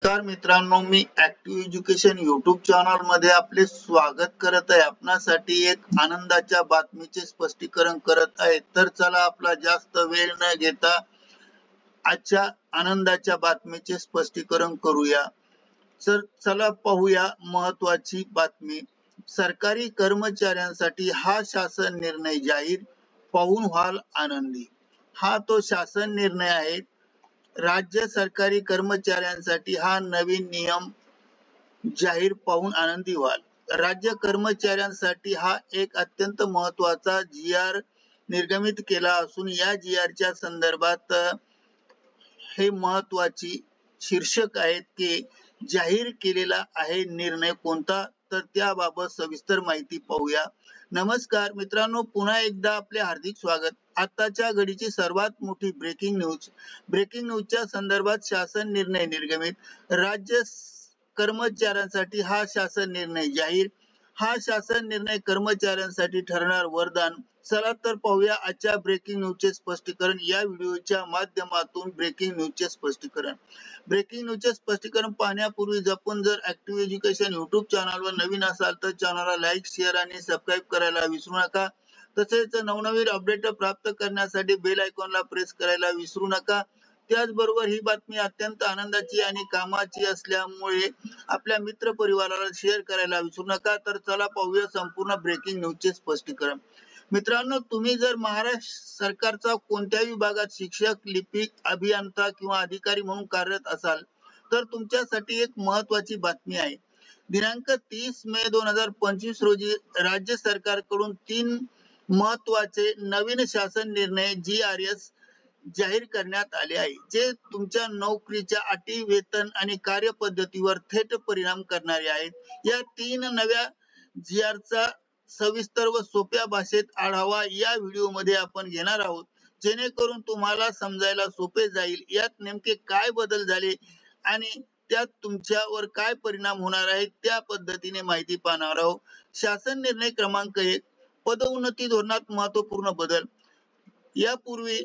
नमस्कार मित्रांनो, मी active education YouTube channel मध्ये आपले स्वागत करत आहे. आपणासाठी एक आनंदाच्या बातमीचे स्पष्टीकरण करत आहे. तर चला आपला जास्त वेळ न घेता आजच्या आनंदाच्या बातमीचे स्पष्टीकरण करूया. तर चला पाहूया महत्वाची बातमी. सरकारी कर्मचाऱ्यांसाठी हा शासन निर्णय जाहीर, पाहून व्हाल आनंदी. हा तो शासन निर्णय आहे. राज्य सरकारी कर्मचाऱ्यांसाठी हा नवीन नियम जाहीर, पाहून आनंदी व्हाल. राज्य कर्मचाऱ्यांसाठी हा एक अत्यंत महत्वाचा जी-आर निर्गमित केला असून या जी-आरच्या संदर्भात हे महत्वाची शीर्षक आहेत की जाहीर केलेला आहे निर्णय कोणता, तर त्याबाबत सविस्तर माहिती पाहूया. नमस्कार मित्रांनो, पुन्हा एकदा आपले हार्दिक स्वागत. आताच्या घडीची सर्वात मोठी ब्रेकिंग न्यूजच्या संदर्भात शासन निर्णय निर्गमित. राज्य कर्मचाऱ्यांसाठी हा शासन निर्णय जाहीर. हा शासन निर्णय कर्मचाऱ्यांसाठी ठरणार वरदान. चला तर पाहूया आजच्या ब्रेकिंग न्यूजचे स्पष्टीकरण. या व्हिडिओच्या माध्यमातून ब्रेकिंग न्यूजचे स्पष्टीकरण पाहण्यापूर्वी जपून जर ऍक्टिव्ह एज्युकेशन युट्यूब चॅनलवर नवीन असाल तर चॅनलला लाईक, शेअर आणि सबस्क्राईब करायला विसरू नका. तसेच नवनवीन अपडेट प्राप्त करण्यासाठी बेल आयकॉनला प्रेस करायला विसरू नका. त्याचबरोबर ही बातमी अत्यंत आनंदाची आणि कामाची असल्यामुळे आपल्या मित्र परिवाराला शेअर करायला विसरू नका. तर चला पाहूया संपूर्ण ब्रेकिंग न्यूजचे स्पष्टीकरण. मित्रांनो, तुम्ही जर महाराष्ट्र सरकारचा कोणत्याही विभागात शिक्षक, लिपिक, अभियंता किंवा अधिकारी म्हणून कार्यरत असाल तर तुमच्यासाठी एक महत्वाची बातमी आहे. दिनांक 30 मे 2025 रोजी राज्य सरकारकडून 3 महत्वाचे नवीन शासन निर्णय GRS जाहीर करण्यात आले आहे, जे तुमच्या नोकरीच्या अटी, वेतन आणि कार्यपद्धतीवर थेट परिणाम करणारे आहेत. या 3 नव्या GRचा सविस्तर व सोप्या भाषेत आढावा या व्हिडिओ मध्ये आपण घेणार आहोत, जेणेकरून तुम्हाला समजायला सोपे जाईल. यात नेमके काय बदल झाले आणि त्यात तुमच्यावर काय परिणाम होणार आहे त्या पद्धतीने माहिती पाहणार आहोत. शासन निर्णय क्रमांक 1, पदोन्नती धोरणात महत्वपूर्ण बदल. यापूर्वी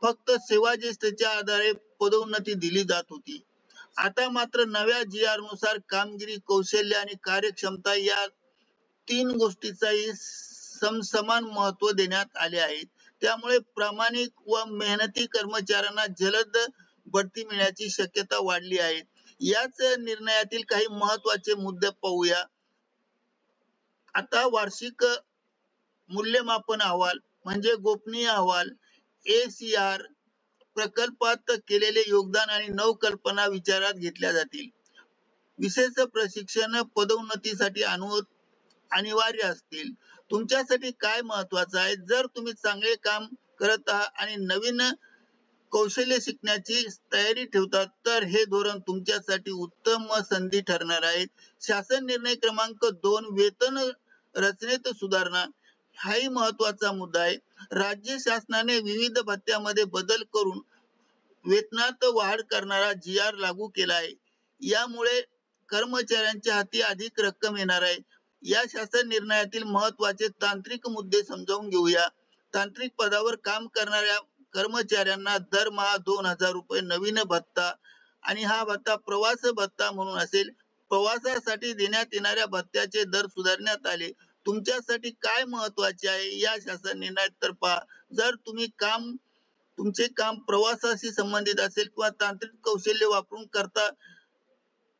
फक्त सेवाज्येष्ठतेच्या आधारे पदोन्नती दिली जात होती. आता मात्र नव्या GR नुसार कामगिरी, कौशल्य आणि कार्यक्षमता या 3 गोष्टीचाही समान महत्व देण्यात आले आहे. त्यामुळे प्रामाणिक व मेहनती कर्मचाऱ्यांना जलद बढती मिळण्याची शक्यता वाढली आहे. याच निर्णयातील काही महत्वाचे मुद्दे पाहूया. आता वार्षिक मूल्यमापन अहवाल म्हणजे गोपनीय अहवाल, ACR, प्रकल्पात केलेले योगदान आणि नवकल्पना विचारात घेतल्या जातील. विशेष प्रशिक्षण पदोन्नतीसाठी अनिवार्य असतील. तुमच्यासाठी काय महत्वाचं आहे? जर तुम्ही चांगले काम करत आहात आणि नवीन कौशल्य शिकण्याची तयारी ठेवतात तर हे धोरण तुमच्यासाठी उत्तम संधी ठरणार आहे. शासन निर्णय क्रमांक 2, वेतन रचनेत सुधारणा. हाही महत्वाचा मुद्दा आहे. राज्य शासनाने विविध भत्त्यामध्ये बदल करून वेतनात वाढ करणारा GR लागू केला आहे. यामुळे कर्मचाऱ्यांच्या हाती अधिक रक्कम येणार आहे. या शासन निर्णयातील महत्वाचे तांत्रिक मुद्दे समजावून घेऊया. तांत्रिक पदावर काम करणाऱ्या कर्मचाऱ्यांना दरमहा 2000 रुपये नवीन भत्ता आणि हा भत्ता प्रवास भत्ता म्हणून असेल. प्रवासासाठी देण्यात येणाऱ्या भत्त्याचे दर सुधारण्यात आले. तुमच्यासाठी काय महत्वाचे आहे या शासन निर्णयात तर पहा. जर तुमचे काम प्रवासाशी संबंधित असेल किंवा तांत्रिक कौशल्य वापरून करता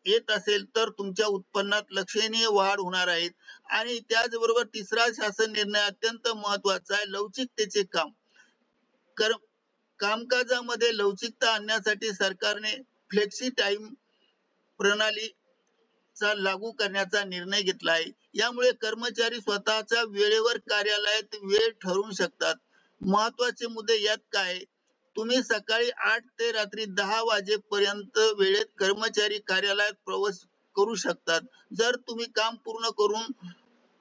येत असेल तर तुमच्या उत्पन्नात लक्षणीय वाढ होणार आहे. आणि त्याचबरोबर तिसरा शासन निर्णय अत्यंत महत्वाचा आहे, लवचिकतेचे काम. कामकाजामध्ये लवचिकता आणण्यासाठी सरकारने फ्लेक्सी टाइम प्रणाली लागू करण्याचा निर्णय घेतला आहे. यामुळे कर्मचारी स्वतःच्या वेळेवर कार्यालयात वेळ ठरवू शकतात. महत्वाचे मुद्दे यात काय? तुम्ही सकाळी 8 ते रात्री 10 वाजेपर्यंत वेळेत कर्मचारी कार्यालयात प्रवेश करू शकतात. जर तुम्ही काम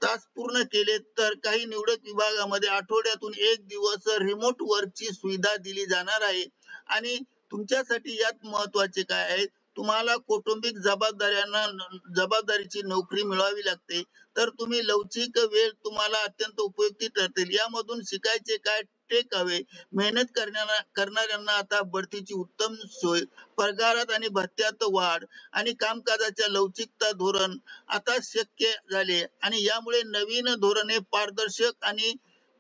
तास पूर्ण केले तर काही निवडक विभागामध्ये आठवड्यातून 1 दिवस रिमोट वर्कची सुविधा दिली जाणार आहे. आणि तुमच्यासाठी यात महत्वाचे काय आहे? तुम्हाला कौटुंबिक जबाबदारीची नोकरी मिळवावी लागते तर तुम्ही लवचिक वेळ तुम्हाला अत्यंत उपयुक्ती ठरतील. यामधून शिकायचे काय टेक अवे. मेहनत करणाऱ्यांना आता बढतीची उत्तम सोय, पगारात आणि भत्त्यात वाढ आणि कामकाजाच्या लवचिकता धोरण आता शक्य झाले आणि यामुळे नवीन धोरणे पारदर्शक आणि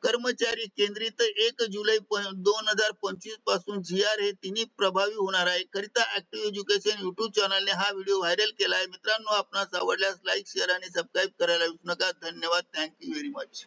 कर्मचारी केंद्रित 1 जुलै 2025 पासून GR हे तिन्ही प्रभावी होणार आहे. करिता ऍक्टिव्ह एज्युकेशन युट्यूब चॅनलने हा व्हिडिओ व्हायरल केला आहे. मित्रांनो, आपणास आवडल्यास लाईक, शेअर आणि सबस्क्राईब करायला विसरू नका. धन्यवाद. Thank you very much.